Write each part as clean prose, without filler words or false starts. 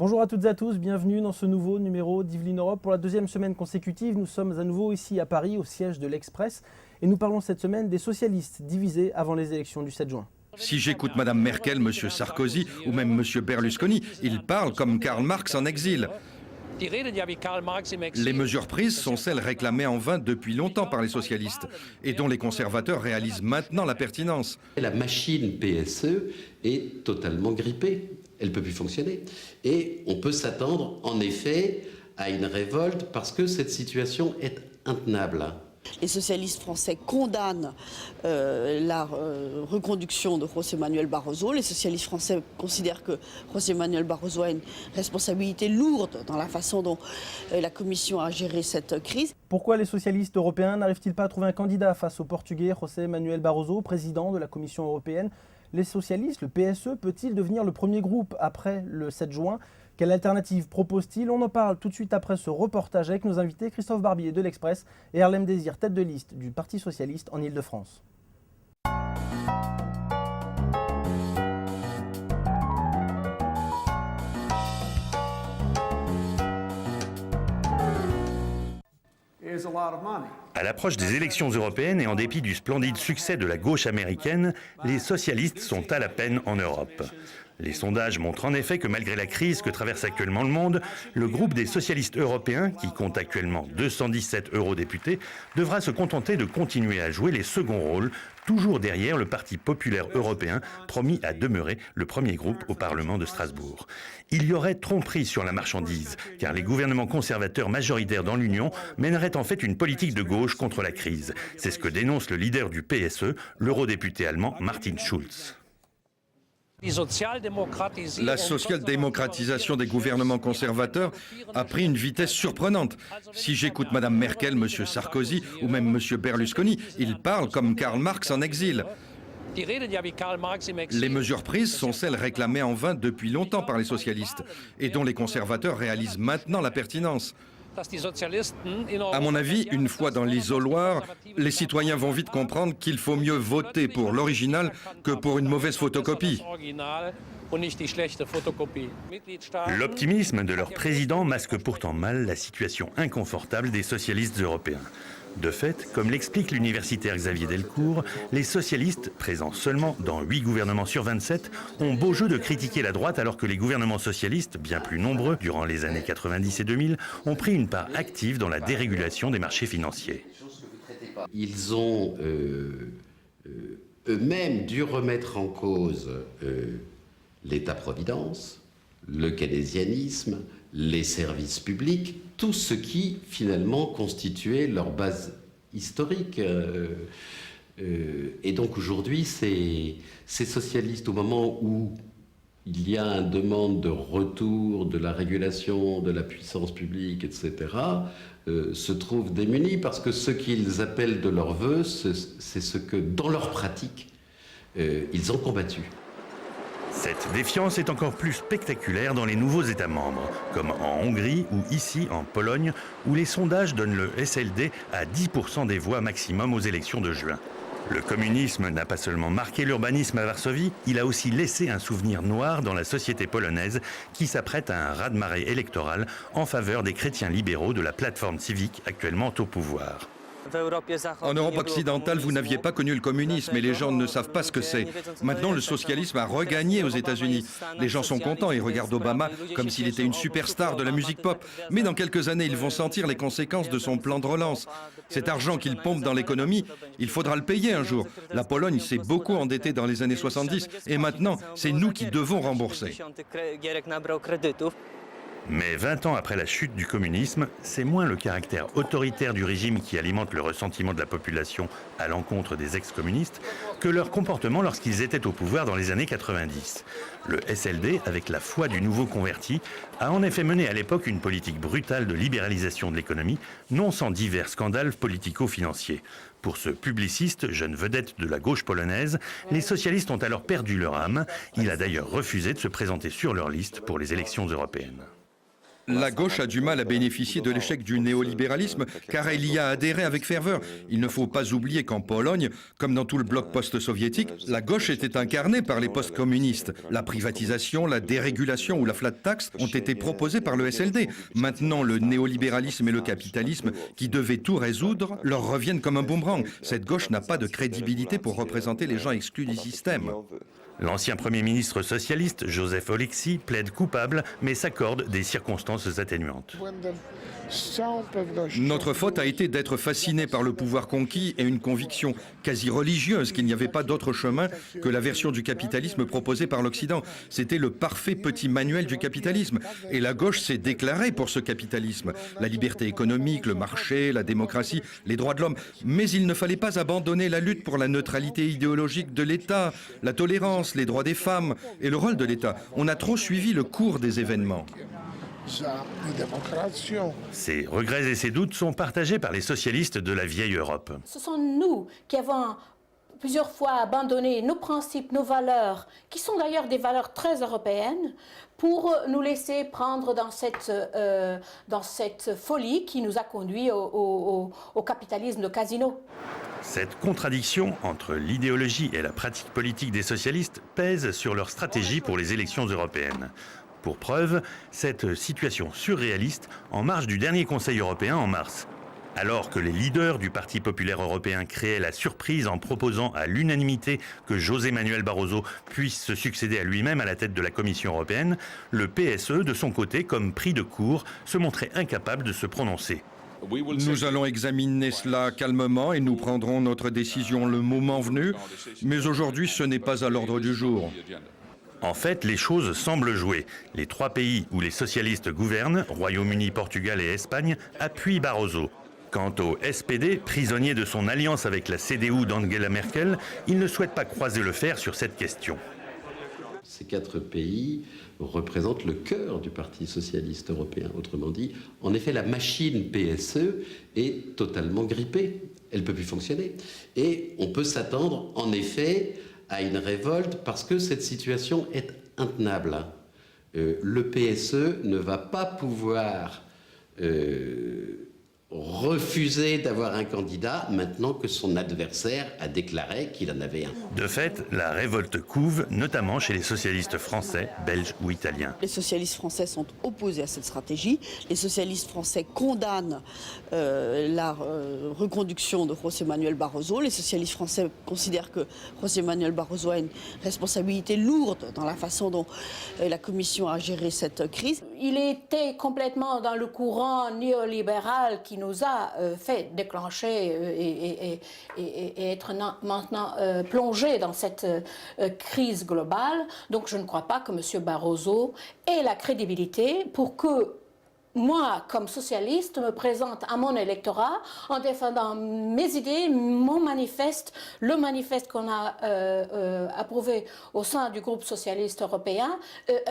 Bonjour à toutes et à tous, bienvenue dans ce nouveau numéro d'Yveline Europe. Pour la deuxième semaine consécutive, nous sommes à nouveau ici à Paris, au siège de l'Express, et nous parlons cette semaine des socialistes divisés avant les élections du 7 juin. Si j'écoute Mme Merkel, M. Sarkozy ou même M. Berlusconi, ils parlent comme Karl Marx en exil. Les mesures prises sont celles réclamées en vain depuis longtemps par les socialistes et dont les conservateurs réalisent maintenant la pertinence. La machine PSE est totalement grippée. Elle ne peut plus fonctionner. Et on peut s'attendre, en effet, à une révolte parce que cette situation est intenable. Les socialistes français condamnent la reconduction de José Manuel Barroso. Les socialistes français considèrent que José Manuel Barroso a une responsabilité lourde dans la façon dont la Commission a géré cette crise. Pourquoi les socialistes européens n'arrivent-ils pas à trouver un candidat face au Portugais José Manuel Barroso, président de la Commission européenne? Les socialistes, le PSE, peut-il devenir le premier groupe après le 7 juin? Quelle alternative propose-t-il? On en parle tout de suite après ce reportage avec nos invités Christophe Barbier de l'Express et Harlem Désir, tête de liste du Parti socialiste en Ile-de-France. À l'approche des élections européennes et en dépit du splendide succès de la gauche américaine, les socialistes sont à la peine en Europe. Les sondages montrent en effet que malgré la crise que traverse actuellement le monde, le groupe des socialistes européens, qui compte actuellement 217 eurodéputés, devra se contenter de continuer à jouer les seconds rôles, toujours derrière le Parti populaire européen, promis à demeurer le premier groupe au Parlement de Strasbourg. Il y aurait tromperie sur la marchandise, car les gouvernements conservateurs majoritaires dans l'Union mèneraient en fait une politique de gauche contre la crise. C'est ce que dénonce le leader du PSE, l'eurodéputé allemand Martin Schulz. La social-démocratisation des gouvernements conservateurs a pris une vitesse surprenante. Si j'écoute Mme Merkel, M. Sarkozy ou même M. Berlusconi, ils parlent comme Karl Marx en exil. Les mesures prises sont celles réclamées en vain depuis longtemps par les socialistes et dont les conservateurs réalisent maintenant la pertinence. À mon avis, une fois dans l'isoloir, les citoyens vont vite comprendre qu'il faut mieux voter pour l'original que pour une mauvaise photocopie. L'optimisme de leur président masque pourtant mal la situation inconfortable des socialistes européens. De fait, comme l'explique l'universitaire Xavier Delcourt, les socialistes, présents seulement dans 8 gouvernements sur 27, ont beau jeu de critiquer la droite alors que les gouvernements socialistes, bien plus nombreux durant les années 90 et 2000, ont pris une part active dans la dérégulation des marchés financiers. Ils ont eux-mêmes dû remettre en cause l'État-providence, le keynésianisme, les services publics, tout ce qui finalement constituait leur base historique. Et donc aujourd'hui, ces socialistes, au moment où il y a une demande de retour de la régulation, de la puissance publique, etc., se trouvent démunis parce que ce qu'ils appellent de leur vœu, c'est ce que, dans leur pratique, ils ont combattu. Cette défiance est encore plus spectaculaire dans les nouveaux États membres, comme en Hongrie ou ici en Pologne, où les sondages donnent le SLD à 10% des voix maximum aux élections de juin. Le communisme n'a pas seulement marqué l'urbanisme à Varsovie, il a aussi laissé un souvenir noir dans la société polonaise qui s'apprête à un raz-de-marée électoral en faveur des chrétiens libéraux de la plateforme civique actuellement au pouvoir. En Europe occidentale, vous n'aviez pas connu le communisme et les gens ne savent pas ce que c'est. Maintenant, le socialisme a regagné aux États-Unis. Les gens sont contents et regardent Obama comme s'il était une superstar de la musique pop. Mais dans quelques années, ils vont sentir les conséquences de son plan de relance. Cet argent qu'il pompe dans l'économie, il faudra le payer un jour. La Pologne s'est beaucoup endettée dans les années 70 et maintenant, c'est nous qui devons rembourser. Mais 20 ans après la chute du communisme, c'est moins le caractère autoritaire du régime qui alimente le ressentiment de la population à l'encontre des ex-communistes que leur comportement lorsqu'ils étaient au pouvoir dans les années 90. Le SLD, avec la foi du nouveau converti, a en effet mené à l'époque une politique brutale de libéralisation de l'économie, non sans divers scandales politico-financiers. Pour ce publiciste, jeune vedette de la gauche polonaise, les socialistes ont alors perdu leur âme. Il a d'ailleurs refusé de se présenter sur leur liste pour les élections européennes. La gauche a du mal à bénéficier de l'échec du néolibéralisme car elle y a adhéré avec ferveur. Il ne faut pas oublier qu'en Pologne, comme dans tout le bloc post-soviétique, la gauche était incarnée par les post-communistes. La privatisation, la dérégulation ou la flat tax ont été proposées par le SLD. Maintenant, le néolibéralisme et le capitalisme, qui devaient tout résoudre, leur reviennent comme un boomerang. Cette gauche n'a pas de crédibilité pour représenter les gens exclus du système. L'ancien Premier ministre socialiste, Joseph Oleksy, plaide coupable, mais s'accorde des circonstances atténuantes. Notre faute a été d'être fascinés par le pouvoir conquis et une conviction quasi religieuse qu'il n'y avait pas d'autre chemin que la version du capitalisme proposée par l'Occident. C'était le parfait petit manuel du capitalisme. Et la gauche s'est déclarée pour ce capitalisme. La liberté économique, le marché, la démocratie, les droits de l'homme. Mais il ne fallait pas abandonner la lutte pour la neutralité idéologique de l'État, la tolérance, les droits des femmes et le rôle de l'État. On a trop suivi le cours des événements. Ces regrets et ces doutes sont partagés par les socialistes de la vieille Europe. Ce sont nous qui avons plusieurs fois abandonné nos principes, nos valeurs, qui sont d'ailleurs des valeurs très européennes, pour nous laisser prendre dans cette folie qui nous a conduits au capitalisme de casino. Cette contradiction entre l'idéologie et la pratique politique des socialistes pèse sur leur stratégie pour les élections européennes. Pour preuve, cette situation surréaliste en marge du dernier Conseil européen en mars. Alors que les leaders du Parti populaire européen créaient la surprise en proposant à l'unanimité que José Manuel Barroso puisse se succéder à lui-même à la tête de la Commission européenne, le PSE, de son côté, comme pris de court, se montrait incapable de se prononcer. Nous allons examiner cela calmement et nous prendrons notre décision le moment venu, mais aujourd'hui ce n'est pas à l'ordre du jour. En fait, les choses semblent jouer. Les trois pays où les socialistes gouvernent, Royaume-Uni, Portugal et Espagne, appuient Barroso. Quant au SPD, prisonnier de son alliance avec la CDU d'Angela Merkel, il ne souhaite pas croiser le fer sur cette question. Ces quatre pays représentent le cœur du Parti socialiste européen. Autrement dit, en effet, la machine PSE est totalement grippée. Elle ne peut plus fonctionner. Et on peut s'attendre, en effet, à une révolte parce que cette situation est intenable. Le PSE ne va pas pouvoir refuser d'avoir un candidat maintenant que son adversaire a déclaré qu'il en avait un. De fait, la révolte couve, notamment chez les socialistes français, belges ou italiens. Les socialistes français sont opposés à cette stratégie. Les socialistes français condamnent la reconduction de José Manuel Barroso. Les socialistes français considèrent que José Manuel Barroso a une responsabilité lourde dans la façon dont la Commission a géré cette crise. Il était complètement dans le courant néolibéral qui nous a fait déclencher et être maintenant plongé dans cette crise globale. Donc je ne crois pas que M. Barroso ait la crédibilité pour que moi, comme socialiste, me présente à mon électorat en défendant mes idées, mon manifeste, le manifeste qu'on a approuvé au sein du groupe socialiste européen,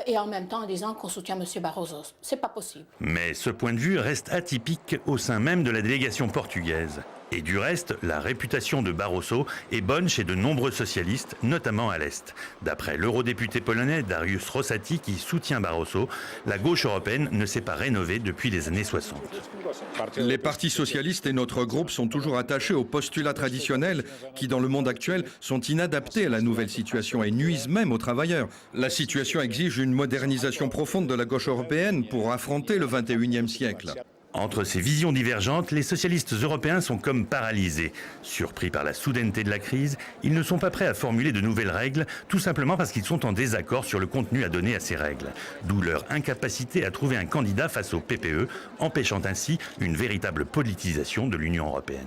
et en même temps en disant qu'on soutient M. Barroso. C'est pas possible. Mais ce point de vue reste atypique au sein même de la délégation portugaise. Et du reste, la réputation de Barroso est bonne chez de nombreux socialistes, notamment à l'Est. D'après l'eurodéputé polonais Dariusz Rosati, qui soutient Barroso, la gauche européenne ne s'est pas rénovée depuis les années 60. Les partis socialistes et notre groupe sont toujours attachés aux postulats traditionnels qui, dans le monde actuel, sont inadaptés à la nouvelle situation et nuisent même aux travailleurs. La situation exige une modernisation profonde de la gauche européenne pour affronter le XXIe siècle. Entre ces visions divergentes, les socialistes européens sont comme paralysés. Surpris par la soudaineté de la crise, ils ne sont pas prêts à formuler de nouvelles règles, tout simplement parce qu'ils sont en désaccord sur le contenu à donner à ces règles. D'où leur incapacité à trouver un candidat face au PPE, empêchant ainsi une véritable politisation de l'Union européenne.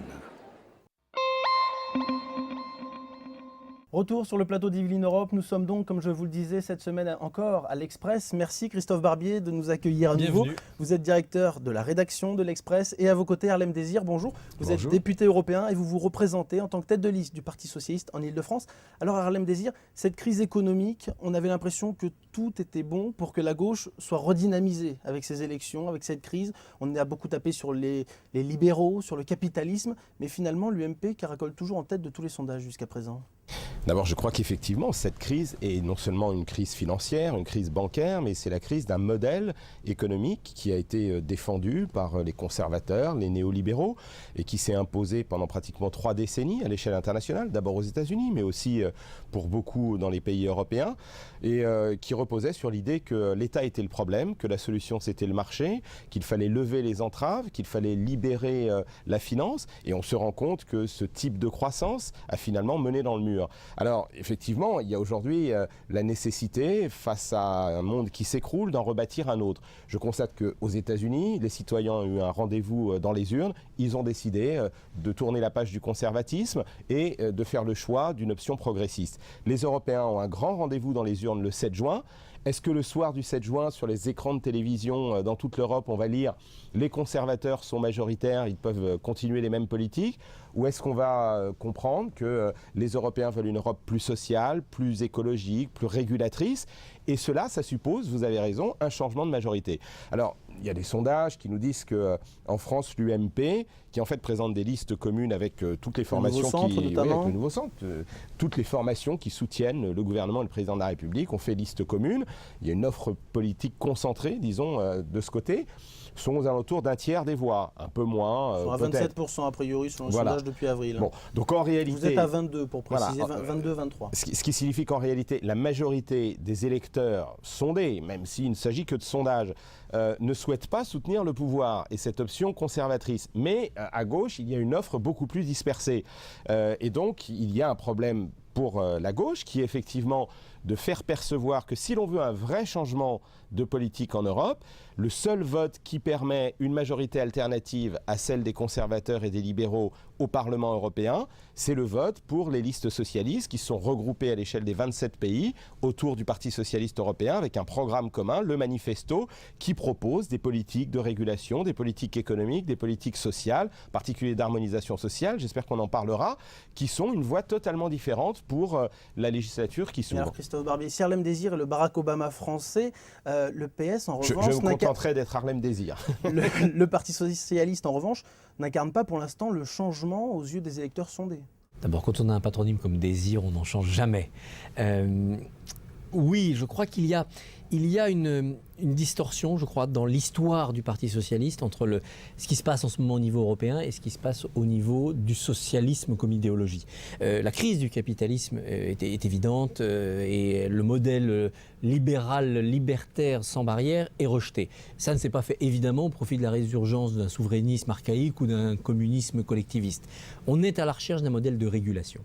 Retour sur le plateau d'Yveline Europe. Nous sommes donc, comme je vous le disais, cette semaine encore à l'Express. Merci Christophe Barbier de nous accueillir à nouveau. Vous êtes directeur de la rédaction de l'Express et à vos côtés Harlem Désir. Bonjour. Vous êtes député européen et vous vous représentez en tant que tête de liste du Parti socialiste en Ile-de-France. Alors Harlem Désir, cette crise économique, on avait l'impression que tout était bon pour que la gauche soit redynamisée avec ces élections, avec cette crise. On a beaucoup tapé sur les libéraux, sur le capitalisme, mais finalement l'UMP caracole toujours en tête de tous les sondages jusqu'à présent. D'abord, je crois qu'effectivement, cette crise est non seulement une crise financière, une crise bancaire, mais c'est la crise d'un modèle économique qui a été défendu par les conservateurs, les néolibéraux, et qui s'est imposé pendant pratiquement 3 décennies à l'échelle internationale, d'abord aux États-Unis, mais aussi pour beaucoup dans les pays européens, et qui reposait sur l'idée que l'État était le problème, que la solution c'était le marché, qu'il fallait lever les entraves, qu'il fallait libérer la finance, et on se rend compte que ce type de croissance a finalement mené dans le mur. Alors, effectivement, il y a aujourd'hui la nécessité, face à un monde qui s'écroule, d'en rebâtir un autre. Je constate qu'aux États-Unis, les citoyens ont eu un rendez-vous dans les urnes. Ils ont décidé de tourner la page du conservatisme et de faire le choix d'une option progressiste. Les Européens ont un grand rendez-vous dans les urnes le 7 juin. Est-ce que le soir du 7 juin, sur les écrans de télévision dans toute l'Europe, on va lire « Les conservateurs sont majoritaires, ils peuvent continuer les mêmes politiques » ou est-ce qu'on va comprendre que les Européens veulent une Europe plus sociale, plus écologique, plus régulatrice? Et cela, ça suppose, vous avez raison, un changement de majorité. Alors, il y a des sondages qui nous disent qu'en France, l'UMP, qui en fait présente des listes communes avec toutes les formations le nouveau centre, toutes les formations qui soutiennent le gouvernement et le président de la République, ont fait liste commune. Il y a une offre politique concentrée, disons, de ce côté, sont aux alentours d'un tiers des voix, un peu moins. Ils sont à 27% a priori sur le sondage depuis avril. Bon, donc en réalité, vous êtes à 22 pour préciser, 22-23. Ce qui signifie qu'en réalité, la majorité des électeurs sondés, même s'il ne s'agit que de sondages, ne souhaitent pas soutenir le pouvoir et cette option conservatrice. Mais à gauche, il y a une offre beaucoup plus dispersée. Et donc, il y a un problème pour la gauche qui est effectivement de faire percevoir que si l'on veut un vrai changement de politique en Europe, le seul vote qui permet une majorité alternative à celle des conservateurs et des libéraux au Parlement européen, c'est le vote pour les listes socialistes qui sont regroupées à l'échelle des 27 pays autour du Parti socialiste européen avec un programme commun, le Manifesto, qui propose des politiques de régulation, des politiques économiques, des politiques sociales, en particulier d'harmonisation sociale, j'espère qu'on en parlera, qui sont une voie totalement différente pour la législature qui s'ouvre. Alors Christophe Barbier, si Harlem Désir est le Barack Obama français, le PS en revanche... Je me contenterai d'être Harlem Désir. Le Parti socialiste en revanche n'incarne pas pour l'instant le changement aux yeux des électeurs sondés. D'abord, quand on a un patronyme comme Désir, on n'en change jamais. Oui, je crois qu'il y a une distorsion, je crois, dans l'histoire du Parti socialiste entre ce qui se passe en ce moment au niveau européen et ce qui se passe au niveau du socialisme comme idéologie. La crise du capitalisme est évidente et le modèle libéral, libertaire, sans barrière est rejeté. Ça ne s'est pas fait évidemment au profit de la résurgence d'un souverainisme archaïque ou d'un communisme collectiviste. On est à la recherche d'un modèle de régulation.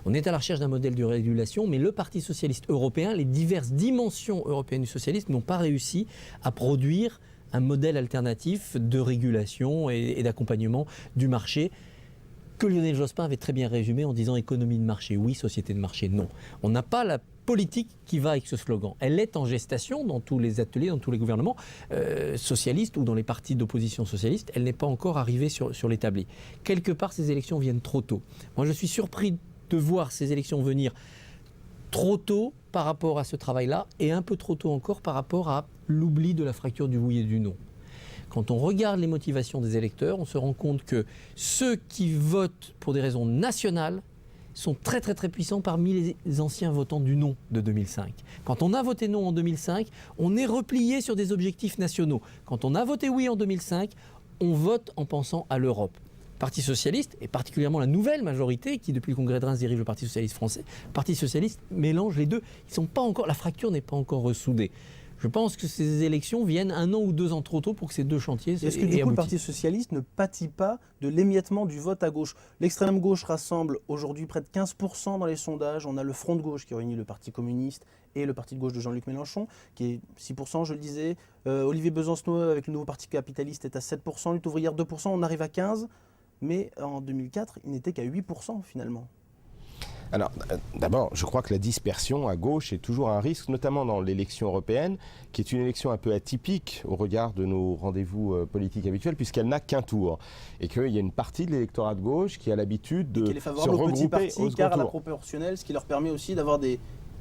On est à la recherche d'un modèle de régulation, mais le Parti socialiste européen, les diverses dimensions européennes du socialisme n'ont pas réussi à produire un modèle alternatif de régulation et d'accompagnement du marché que Lionel Jospin avait très bien résumé en disant économie de marché, oui, société de marché, non. On n'a pas la politique qui va avec ce slogan. Elle est en gestation dans tous les ateliers, dans tous les gouvernements socialistes ou dans les partis d'opposition socialiste. Elle n'est pas encore arrivée sur l'établi. Quelque part, ces élections viennent trop tôt. Moi, je suis surpris de voir ces élections venir trop tôt par rapport à ce travail-là et un peu trop tôt encore par rapport à l'oubli de la fracture du oui et du non. Quand on regarde les motivations des électeurs, on se rend compte que ceux qui votent pour des raisons nationales sont très très très puissants parmi les anciens votants du non de 2005. Quand on a voté non en 2005, on est replié sur des objectifs nationaux. Quand on a voté oui en 2005, on vote en pensant à l'Europe. Parti socialiste, et particulièrement la nouvelle majorité qui, depuis le congrès de Reims, dirige le Parti socialiste français, le Parti socialiste mélange les deux. La fracture n'est pas encore ressoudée. Je pense que ces élections viennent 1 an ou 2 ans trop tôt pour que ces deux chantiers aboutissent. Est-ce que du coup le Parti socialiste ne pâtit pas de l'émiettement du vote à gauche? L'extrême gauche rassemble aujourd'hui près de 15% dans les sondages. On a le Front de gauche qui réunit le Parti communiste et le Parti de gauche de Jean-Luc Mélenchon, qui est 6%, je le disais. Olivier Besancenot avec le nouveau Parti capitaliste est à 7%, Lutte ouvrière 2%, on arrive à 15%. Mais en 2004, il n'était qu'à 8% finalement. Alors, d'abord, je crois que la dispersion à gauche est toujours un risque, notamment dans l'élection européenne, qui est une élection un peu atypique au regard de nos rendez-vous politiques habituels, puisqu'elle n'a qu'un tour. Et qu'il y a une partie de l'électorat de gauche qui a l'habitude de se regrouper au second car à la tour. proportionnelle, ce qui leur permet aussi d'avoir des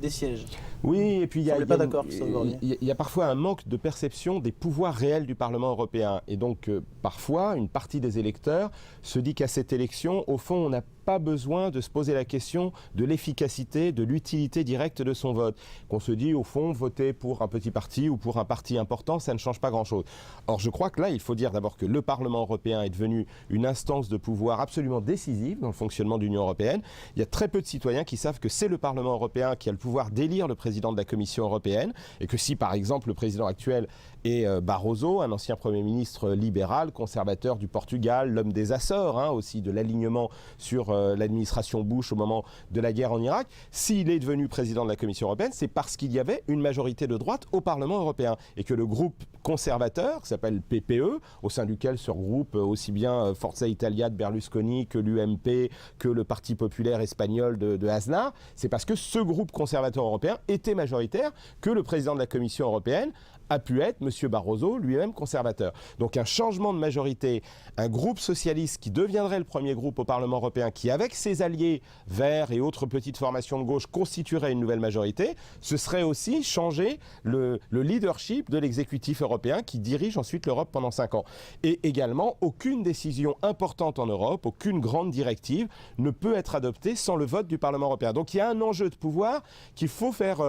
sièges. Oui, et puis il y a parfois un manque de perception des pouvoirs réels du Parlement européen. Et donc, parfois, une partie des électeurs se dit qu'à cette élection, au fond, on n'a pas besoin de se poser la question de l'efficacité, de l'utilité directe de son vote. Qu'on se dit, au fond, voter pour un petit parti ou pour un parti important, ça ne change pas grand-chose. Or, je crois que là, il faut dire d'abord que le Parlement européen est devenu une instance de pouvoir absolument décisive dans le fonctionnement de l'Union européenne. Il y a très peu de citoyens qui savent que c'est le Parlement européen qui a le pouvoir d'élire le président de la Commission européenne et que si, par exemple, le président actuel est Barroso, un ancien Premier ministre libéral, conservateur du Portugal, l'homme des Açores, aussi de l'alignement sur l'administration Bush au moment de la guerre en Irak, s'il est devenu président de la Commission européenne, c'est parce qu'il y avait une majorité de droite au Parlement européen et que le groupe conservateur, qui s'appelle PPE, au sein duquel se regroupent aussi bien Forza Italia de Berlusconi que l'UMP, que le Parti populaire espagnol de Aznar, c'est parce que ce groupe conservateur européen était majoritaire que le président de la Commission européenne a pu être M. Barroso, lui-même conservateur. Donc un changement de majorité, un groupe socialiste qui deviendrait le premier groupe au Parlement européen, qui avec ses alliés Verts et autres petites formations de gauche constituerait une nouvelle majorité, ce serait aussi changer le leadership de l'exécutif européen qui dirige ensuite l'Europe pendant 5 ans. Et également, aucune décision importante en Europe, aucune grande directive ne peut être adoptée sans le vote du Parlement européen. Donc il y a un enjeu de pouvoir qu'il faut faire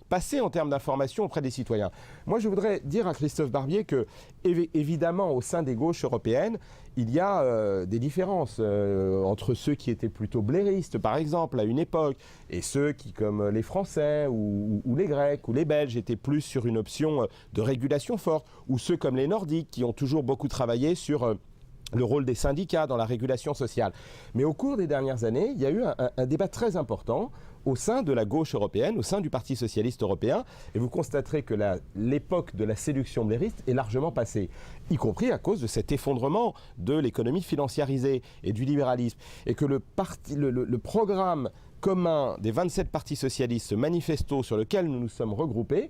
passer en termes d'information auprès des citoyens. Moi, je voudrais dire à Christophe Barbier que, évidemment, au sein des gauches européennes, il y a des différences entre ceux qui étaient plutôt blairistes, par exemple, à une époque, et ceux qui, comme les Français ou les Grecs ou les Belges, étaient plus sur une option de régulation forte, ou ceux comme les Nordiques, qui ont toujours beaucoup travaillé sur le rôle des syndicats dans la régulation sociale. Mais au cours des dernières années, il y a eu un débat très important au sein de la gauche européenne, au sein du Parti socialiste européen, et vous constaterez que l'époque de la séduction blairiste est largement passée, y compris à cause de cet effondrement de l'économie financiarisée et du libéralisme, et que le programme commun des 27 partis socialistes, ce manifesto sur lequel nous nous sommes regroupés,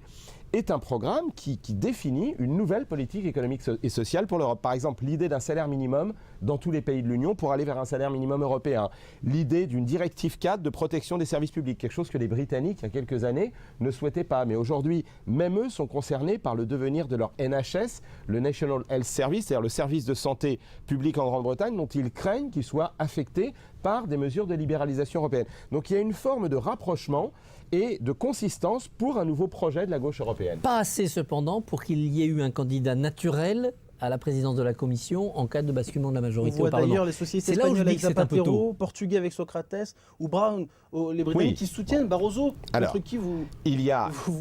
est un programme qui définit une nouvelle politique économique et sociale pour l'Europe. Par exemple, l'idée d'un salaire minimum dans tous les pays de l'Union pour aller vers un salaire minimum européen. L'idée d'une directive cadre de protection des services publics, quelque chose que les Britanniques, il y a quelques années, ne souhaitaient pas. Mais aujourd'hui, même eux sont concernés par le devenir de leur NHS, le National Health Service, c'est-à-dire le service de santé public en Grande-Bretagne, dont ils craignent qu'il soit affecté par des mesures de libéralisation européenne. Donc il y a une forme de rapprochement et de consistance pour un nouveau projet de la gauche européenne. Pas assez cependant pour qu'il y ait eu un candidat naturel à la présidence de la Commission en cas de basculement de la majorité au Parlement. On voit d'ailleurs les socialistes espagnols avec Zapatero, portugais avec Socrates ou Brown, les Britanniques qui soutiennent Barroso, contre qui vous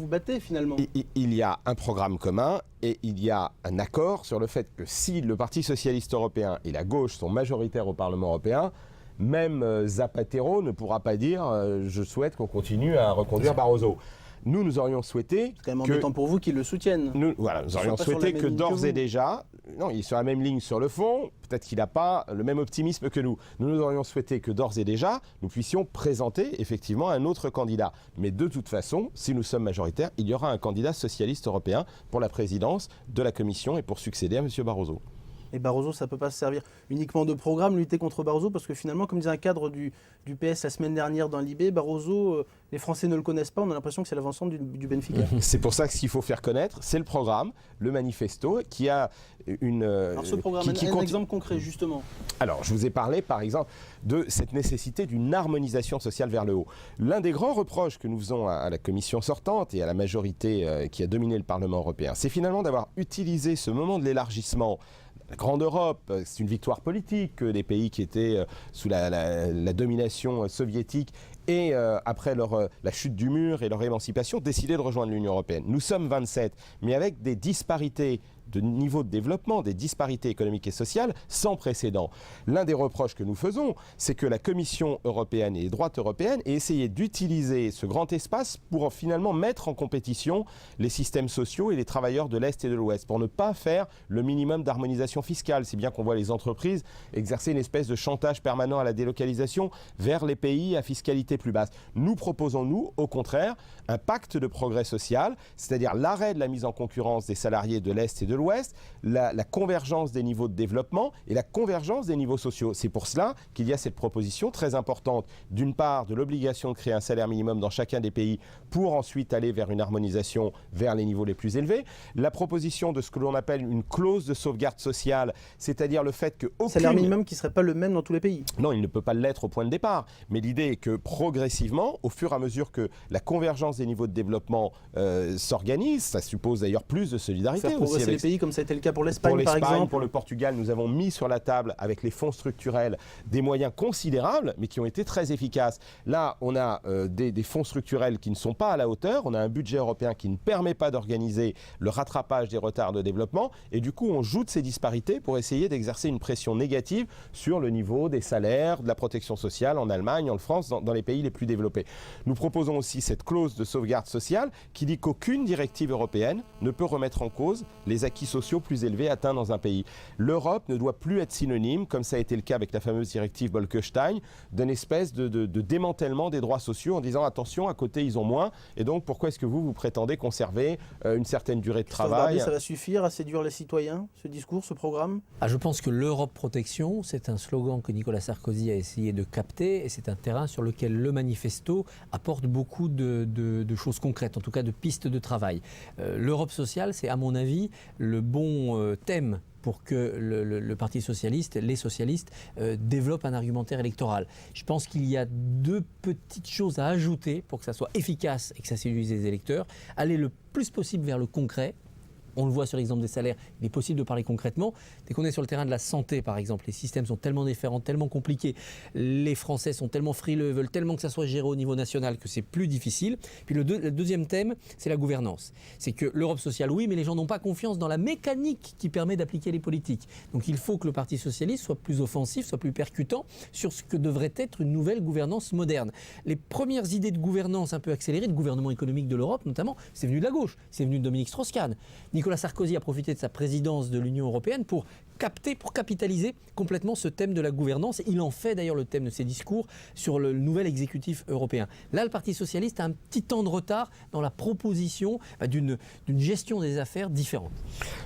battez finalement. Il y a un programme commun et il y a un accord sur le fait que si le Parti socialiste européen et la gauche sont majoritaires au Parlement européen, même Zapatero ne pourra pas dire je souhaite qu'on continue à reconduire Barroso. Nous aurions souhaité. C'est quand même embêtant pour vous qu'ils le soutiennent. Nous aurions souhaité que d'ores et déjà, non, il est sur la même ligne sur le fond, peut-être qu'il n'a pas le même optimisme que nous. Nous aurions souhaité que d'ores et déjà, nous puissions présenter effectivement un autre candidat. Mais de toute façon, si nous sommes majoritaires, il y aura un candidat socialiste européen pour la présidence de la Commission et pour succéder à M. Barroso. Et Barroso, ça ne peut pas se servir uniquement de programme, lutter contre Barroso, parce que finalement, comme disait un cadre du PS la semaine dernière dans l'IB, Barroso, les Français ne le connaissent pas, on a l'impression que c'est l'avancement du Benfica. C'est pour ça que ce qu'il faut faire connaître, c'est le programme, le manifesto, qui a une... Alors ce programme, un exemple concret, justement. Alors, je vous ai parlé, par exemple, de cette nécessité d'une harmonisation sociale vers le haut. L'un des grands reproches que nous faisons à la Commission sortante et à la majorité qui a dominé le Parlement européen, c'est finalement d'avoir utilisé ce moment de l'élargissement. La grande Europe, c'est une victoire politique que les pays qui étaient sous la domination soviétique et après la chute du mur et leur émancipation décidaient de rejoindre l'Union européenne. Nous sommes 27, mais avec des disparités de niveau de développement, des disparités économiques et sociales sans précédent. L'un des reproches que nous faisons, c'est que la Commission européenne et les droites européennes aient essayé d'utiliser ce grand espace pour finalement mettre en compétition les systèmes sociaux et les travailleurs de l'Est et de l'Ouest, pour ne pas faire le minimum d'harmonisation fiscale, si bien qu'on voit les entreprises exercer une espèce de chantage permanent à la délocalisation vers les pays à fiscalité plus basse. Nous proposons, nous, au contraire, un pacte de progrès social, c'est-à-dire l'arrêt de la mise en concurrence des salariés de l'Est et de l'Ouest, l'Ouest, la convergence des niveaux de développement et la convergence des niveaux sociaux. C'est pour cela qu'il y a cette proposition très importante, d'une part de l'obligation de créer un salaire minimum dans chacun des pays pour ensuite aller vers une harmonisation vers les niveaux les plus élevés. La proposition de ce que l'on appelle une clause de sauvegarde sociale, c'est-à-dire le fait que salaire minimum qui ne serait pas le même dans tous les pays. Non, il ne peut pas l'être au point de départ. Mais l'idée est que progressivement, au fur et à mesure que la convergence des niveaux de développement s'organise, ça suppose d'ailleurs plus de solidarité. Faire progresser les pays comme ça a été le cas pour l'Espagne par exemple. Pour le Portugal, nous avons mis sur la table avec les fonds structurels des moyens considérables mais qui ont été très efficaces. Là, on a des fonds structurels qui ne sont pas à la hauteur, on a un budget européen qui ne permet pas d'organiser le rattrapage des retards de développement et du coup on joue de ces disparités pour essayer d'exercer une pression négative sur le niveau des salaires, de la protection sociale en Allemagne, en France, dans les pays les plus développés. Nous proposons aussi cette clause de sauvegarde sociale qui dit qu'aucune directive européenne ne peut remettre en cause les acquis sociaux plus élevés atteints dans un pays. L'Europe ne doit plus être synonyme, comme ça a été le cas avec la fameuse directive Bolkestein, d'une espèce de démantèlement des droits sociaux en disant attention, à côté ils ont moins et donc pourquoi est-ce que vous prétendez conserver une certaine durée de travail? Ça va suffire à séduire les citoyens, ce discours, ce programme? Je pense que l'Europe protection, c'est un slogan que Nicolas Sarkozy a essayé de capter et c'est un terrain sur lequel le manifesto apporte beaucoup de choses concrètes, en tout cas de pistes de travail. L'Europe sociale, c'est à mon avis le bon thème pour que le Parti socialiste, les socialistes, développent un argumentaire électoral. Je pense qu'il y a deux petites choses à ajouter pour que ça soit efficace et que ça séduise les électeurs. Aller le plus possible vers le concret. On le voit sur l'exemple des salaires, il est possible de parler concrètement. Dès qu'on est sur le terrain de la santé, par exemple, les systèmes sont tellement différents, tellement compliqués. Les Français sont tellement frileux, veulent tellement que ça soit géré au niveau national que c'est plus difficile. Puis le deuxième thème, c'est la gouvernance. C'est que l'Europe sociale, oui, mais les gens n'ont pas confiance dans la mécanique qui permet d'appliquer les politiques. Donc il faut que le Parti socialiste soit plus offensif, soit plus percutant sur ce que devrait être une nouvelle gouvernance moderne. Les premières idées de gouvernance un peu accélérées, de gouvernement économique de l'Europe notamment, c'est venu de la gauche, c'est venu de Dominique Strauss-Kahn. Nicolas Sarkozy a profité de sa présidence de l'Union européenne pour capitaliser complètement ce thème de la gouvernance. Il en fait d'ailleurs le thème de ses discours sur le nouvel exécutif européen. Là, le Parti socialiste a un petit temps de retard dans la proposition d'une gestion des affaires différente.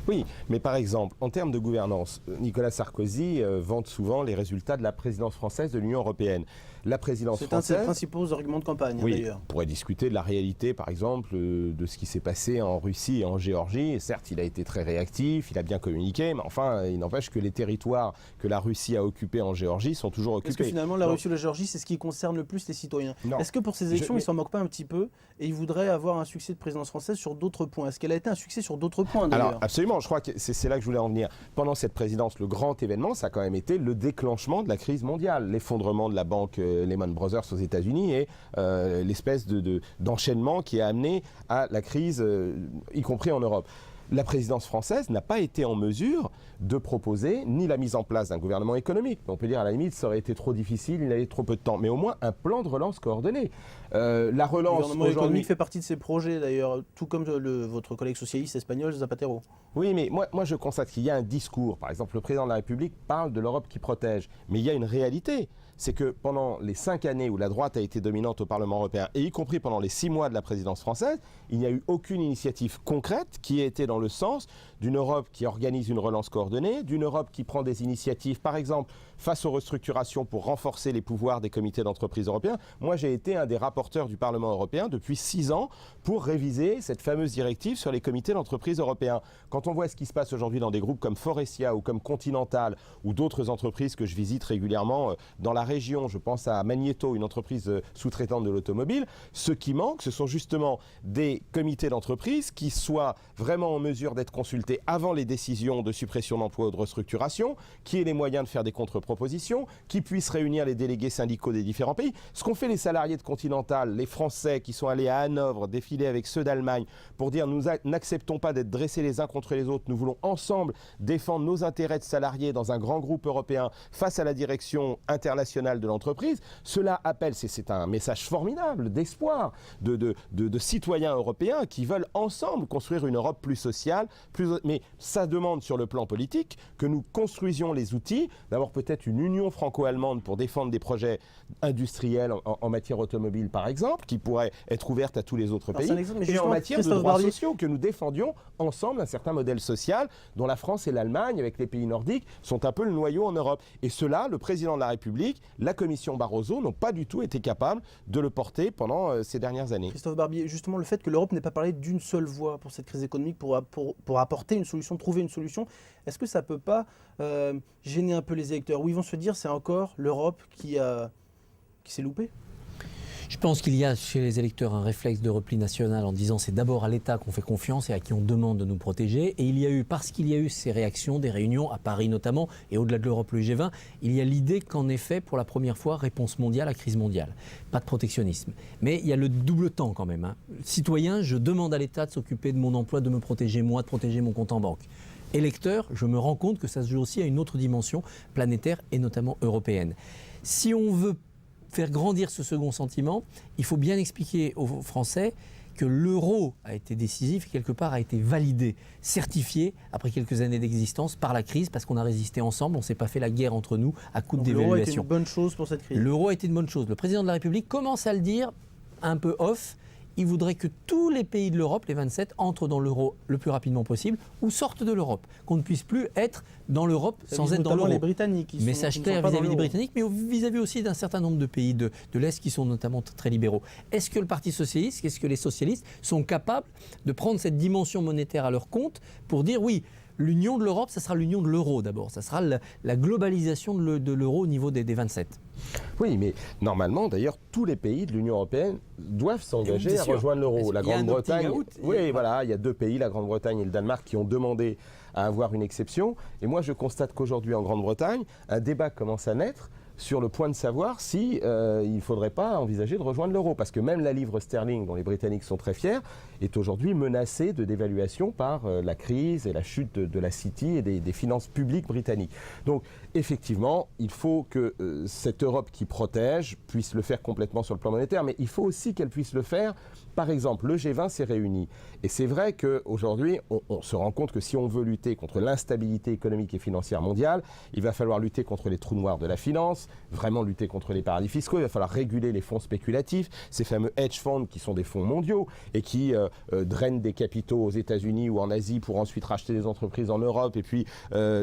Oui, mais par exemple, en termes de gouvernance, Nicolas Sarkozy vante souvent les résultats de la présidence française de l'Union européenne. La présidence française... C'est un de ses principaux arguments de campagne, oui, d'ailleurs. On pourrait discuter de la réalité, par exemple, de ce qui s'est passé en Russie et en Géorgie. Et certes, il a été très réactif, il a bien communiqué, mais enfin, il n'empêche que les territoires que la Russie a occupés en Géorgie sont toujours occupés. Est-ce que finalement, la Russie et la Géorgie, c'est ce qui concerne le plus les citoyens? Est-ce que pour ces élections, ils ne s'en moquent pas un petit peu et ils voudraient avoir un succès de présidence française sur d'autres points? Est-ce qu'elle a été un succès sur d'autres points, d'ailleurs? Alors, absolument, je crois que c'est là que je voulais en venir. Pendant cette présidence, le grand événement, ça a quand même été le déclenchement de la crise mondiale, l'effondrement de la banque Lehman Brothers aux États-Unis et l'espèce d'enchaînement qui a amené à la crise, y compris en Europe. La présidence française n'a pas été en mesure de proposer ni la mise en place d'un gouvernement économique. On peut dire à la limite, ça aurait été trop difficile, il avait trop peu de temps, mais au moins un plan de relance coordonné. La relance le gouvernement économique fait partie de ces projets d'ailleurs, tout comme votre collègue socialiste espagnol Zapatero. Oui, mais moi je constate qu'il y a un discours. Par exemple, le président de la République parle de l'Europe qui protège, mais il y a une réalité. C'est que pendant les 5 années où la droite a été dominante au Parlement européen, et y compris pendant les 6 mois de la présidence française, il n'y a eu aucune initiative concrète qui ait été dans le sens d'une Europe qui organise une relance coordonnée, d'une Europe qui prend des initiatives, par exemple, face aux restructurations pour renforcer les pouvoirs des comités d'entreprise européens. Moi, j'ai été un des rapporteurs du Parlement européen depuis 6 ans pour réviser cette fameuse directive sur les comités d'entreprise européens. Quand on voit ce qui se passe aujourd'hui dans des groupes comme Forestia ou comme Continental ou d'autres entreprises que je visite régulièrement dans la région, je pense à Magneto, une entreprise sous-traitante de l'automobile, ce qui manque, ce sont justement des comités d'entreprise qui soient vraiment en mesure d'être consultés avant les décisions de suppression d'emplois ou de restructuration, qui aient les moyens de faire des contre-propositions, qui puissent réunir les délégués syndicaux des différents pays. Ce qu'ont fait les salariés de Continental, les Français qui sont allés à Hanovre défiler avec ceux d'Allemagne pour dire nous n'acceptons pas d'être dressés les uns contre les autres, nous voulons ensemble défendre nos intérêts de salariés dans un grand groupe européen face à la direction internationale de l'entreprise, cela appelle, c'est un message formidable d'espoir de citoyens européens qui veulent ensemble construire une Europe plus sociale. sociale, mais ça demande sur le plan politique que nous construisions les outils, d'avoir peut-être une union franco-allemande pour défendre des projets industriels en matière automobile par exemple, qui pourraient être ouvertes à tous les autres pays, et en matière de droits sociaux, que nous défendions ensemble un certain modèle social dont la France et l'Allemagne, avec les pays nordiques, sont un peu le noyau en Europe. Et cela, le président de la République, la commission Barroso n'ont pas du tout été capables de le porter pendant ces dernières années. Christophe Barbier, justement, le fait que l'Europe n'ait pas parlé d'une seule voix pour cette crise économique, pour apporter une solution, trouver une solution, est-ce que ça ne peut pas gêner un peu les électeurs, où ils vont se dire c'est encore l'Europe qui s'est loupée? Je pense qu'il y a chez les électeurs un réflexe de repli national en disant c'est d'abord à l'État qu'on fait confiance et à qui on demande de nous protéger. Et il y a eu, parce qu'il y a eu ces réactions, des réunions à Paris notamment, et au-delà de l'Europe, le G20, il y a l'idée qu'en effet, pour la première fois, réponse mondiale à crise mondiale. Pas de protectionnisme. Mais il y a le double temps quand même. Citoyen, je demande à l'État de s'occuper de mon emploi, de me protéger moi, de protéger mon compte en banque. Électeur, je me rends compte que ça se joue aussi à une autre dimension planétaire et notamment européenne. Si on veut faire grandir ce second sentiment, il faut bien expliquer aux Français que l'euro a été décisif et quelque part a été validé, certifié après quelques années d'existence par la crise parce qu'on a résisté ensemble, on ne s'est pas fait la guerre entre nous à coup de dévaluation. L'euro a été une bonne chose pour cette crise. L'euro a été une bonne chose. Le président de la République commence à le dire un peu off. Il voudrait que tous les pays de l'Europe, les 27, entrent dans l'euro le plus rapidement possible ou sortent de l'Europe. Qu'on ne puisse plus être dans l'Europe sans être dans l'euro. Les Britanniques. Message clair vis-à-vis des Britanniques, mais vis-à-vis aussi d'un certain nombre de pays de l'Est qui sont notamment très libéraux. Est-ce que le Parti socialiste, est-ce que les socialistes sont capables de prendre cette dimension monétaire à leur compte pour dire oui, l'union de l'Europe, ça sera l'union de l'euro d'abord. Ça sera la globalisation de l'euro au niveau des 27. Oui, mais normalement, d'ailleurs, tous les pays de l'Union européenne doivent s'engager à rejoindre l'euro. La Grande-Bretagne, oui, voilà, il y a 2 pays, la Grande-Bretagne et le Danemark, qui ont demandé à avoir une exception. Et moi, je constate qu'aujourd'hui, en Grande-Bretagne, un débat commence à naître sur le point de savoir si il ne faudrait pas envisager de rejoindre l'euro. Parce que même la livre sterling, dont les Britanniques sont très fiers, est aujourd'hui menacée de dévaluation par la crise et la chute de la City et des finances publiques britanniques. Donc, effectivement, il faut que cette Europe qui protège puisse le faire complètement sur le plan monétaire, mais il faut aussi qu'elle puisse le faire. Par exemple, le G20 s'est réuni. Et c'est vrai qu'aujourd'hui, on se rend compte que si on veut lutter contre l'instabilité économique et financière mondiale, il va falloir lutter contre les trous noirs de la finance, vraiment lutter contre les paradis fiscaux, il va falloir réguler les fonds spéculatifs, ces fameux hedge funds qui sont des fonds mondiaux et qui drainent des capitaux aux États-Unis ou en Asie pour ensuite racheter des entreprises en Europe et puis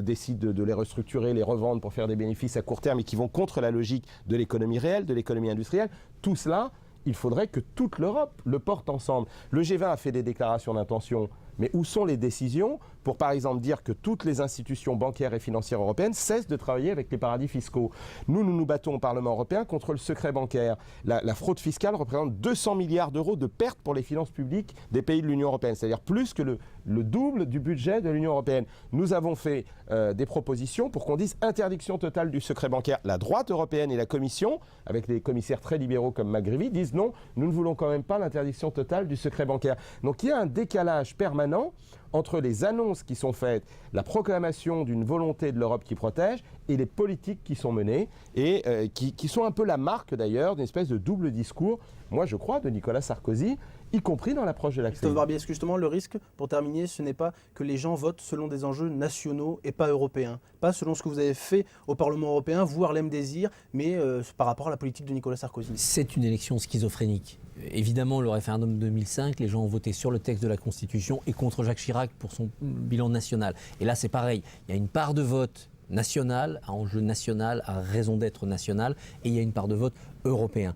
décident de les restructurer, les revendre pour faire des bénéfices à court terme et qui vont contre la logique de l'économie réelle, de l'économie industrielle. Tout cela, il faudrait que toute l'Europe le porte ensemble. Le G20 a fait des déclarations d'intention, mais où sont les décisions pour, par exemple, dire que toutes les institutions bancaires et financières européennes cessent de travailler avec les paradis fiscaux? Nous nous battons au Parlement européen contre le secret bancaire. La fraude fiscale représente 200 milliards d'euros de pertes pour les finances publiques des pays de l'Union européenne, c'est-à-dire plus que le double du budget de l'Union européenne. Nous avons fait des propositions pour qu'on dise interdiction totale du secret bancaire. La droite européenne et la Commission, avec des commissaires très libéraux comme McGreevy, disent non, nous ne voulons quand même pas l'interdiction totale du secret bancaire. Donc il y a un décalage permanent entre les annonces qui sont faites, la proclamation d'une volonté de l'Europe qui protège et les politiques qui sont menées et qui sont un peu la marque d'ailleurs d'une espèce de double discours, moi je crois, de Nicolas Sarkozy, y compris dans l'approche de la crise. Christophe Barbier, est-ce que justement le risque, pour terminer, ce n'est pas que les gens votent selon des enjeux nationaux et pas européens, pas selon ce que vous avez fait au Parlement européen, vous Harlem Désir, mais par rapport à la politique de Nicolas Sarkozy? C'est une élection schizophrénique. Évidemment, le référendum de 2005, les gens ont voté sur le texte de la Constitution et contre Jacques Chirac pour son bilan national. Et là, c'est pareil. Il y a une part de vote national, à enjeu national, à raison d'être national, et il y a une part de vote européen.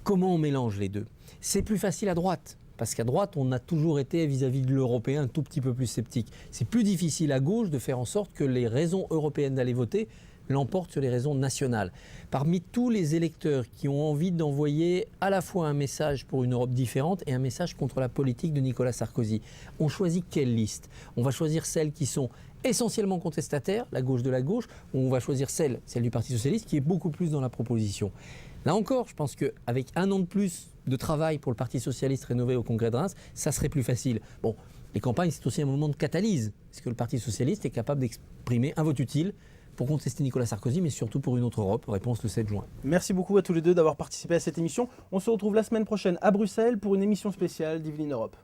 Comment on mélange les deux? C'est plus facile à droite. Parce qu'à droite, on a toujours été vis-à-vis de l'européen un tout petit peu plus sceptique. C'est plus difficile à gauche de faire en sorte que les raisons européennes d'aller voter l'emportent sur les raisons nationales. Parmi tous les électeurs qui ont envie d'envoyer à la fois un message pour une Europe différente et un message contre la politique de Nicolas Sarkozy, on choisit quelle liste? On va choisir celles qui sont essentiellement contestataires, la gauche de la gauche, ou on va choisir celle du Parti socialiste qui est beaucoup plus dans la proposition. Là encore, je pense qu'avec 1 an de plus de travail pour le Parti socialiste rénové au Congrès de Reims, ça serait plus facile. Bon, les campagnes, c'est aussi un moment de catalyse. Est-ce que le Parti socialiste est capable d'exprimer un vote utile pour contester Nicolas Sarkozy, mais surtout pour une autre Europe? Réponse le 7 juin. Merci beaucoup à tous les deux d'avoir participé à cette émission. On se retrouve la semaine prochaine à Bruxelles pour une émission spéciale d'Yveline Europe.